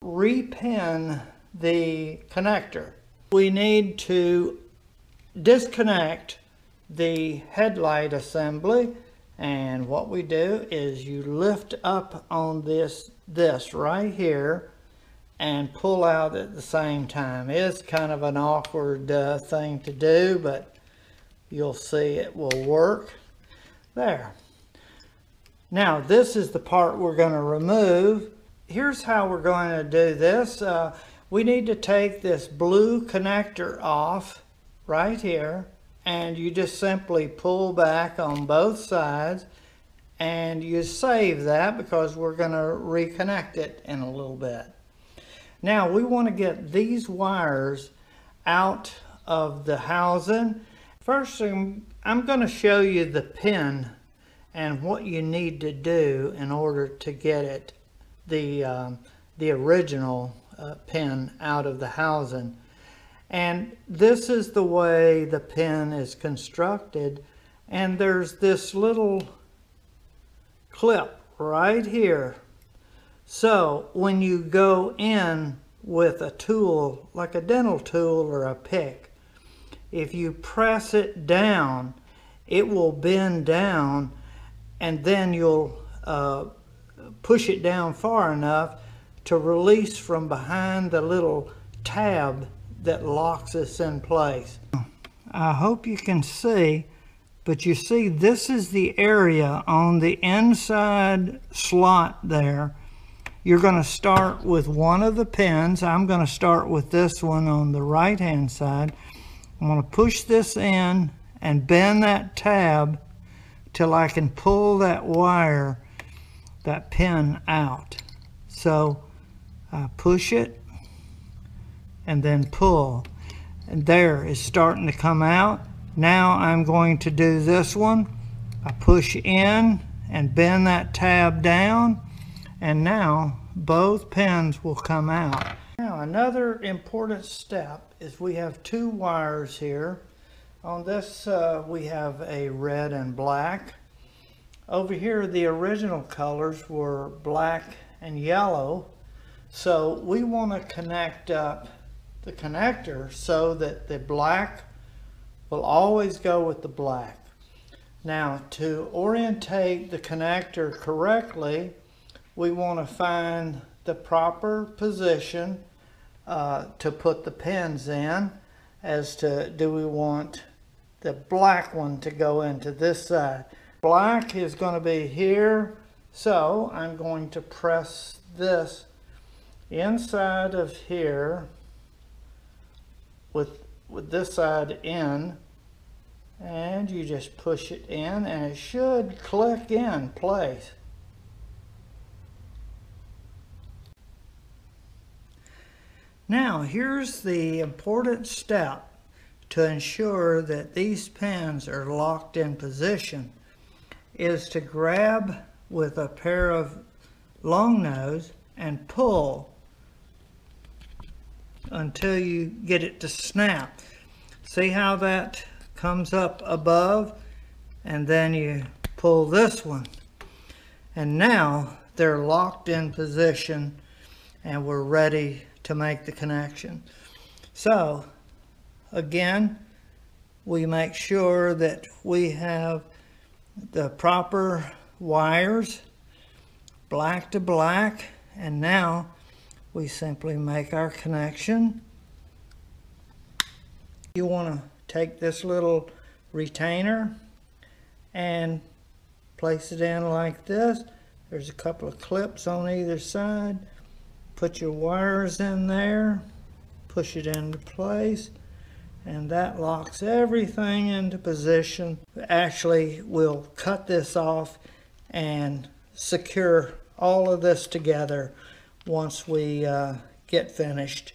repin the connector. We need to disconnect the headlight assembly, and what we do is you lift up on this right here and pull out at the same time. It's kind of an awkward thing to do, but you'll see it will work. There. Now this is the part we're going to remove. Here's how we're going to do this. We need to take this blue connector off right here, and you just simply pull back on both sides, and you save that because we're going to reconnect it in a little bit. Now we want to get these wires out of the housing. First, I'm going to show you the pin and what you need to do in order to get it, the original pin out of the housing. And this is the way the pin is constructed, and there's this little clip right here. So when you go in with a tool like a dental tool or a pick, if you press it down, it will bend down, and then you'll push it down far enough to release from behind the little tab that locks this in place. I hope you can see, but you see this is the area on the inside slot there. You're going to start with one of the pins. I'm going to start with this one on the right hand side. I'm going to push this in and bend that tab till I can pull that wire, that pin out. So I push it and then pull, and there it's starting to come out. Now I'm going to do this one. I push in and bend that tab down, and now both pins will come out. Now another important step is we have two wires here. On this we have a red and black. Over here the original colors were black and yellow. So we want to connect up the connector so that the black will always go with the black. Now to orientate the connector correctly, we want to find the proper position to put the pins in, as to, do we want the black one to go into this side? Black is going to be here, so I'm going to press this inside of here with this side in, and you just push it in and it should click in place. Now here's the important step to ensure that these pins are locked in position, is to grab with a pair of long nose and pull until you get it to snap. See how that comes up above, and then you pull this one, and now they're locked in position and we're ready to make the connection. So again, we make sure that we have the proper wires, black to black, and now we simply make our connection. You want to take this little retainer and place it in like this. There's a couple of clips on either side. Put your wires in there, push it into place, and that locks everything into position. Actually, we'll cut this off and secure all of this together once we get finished.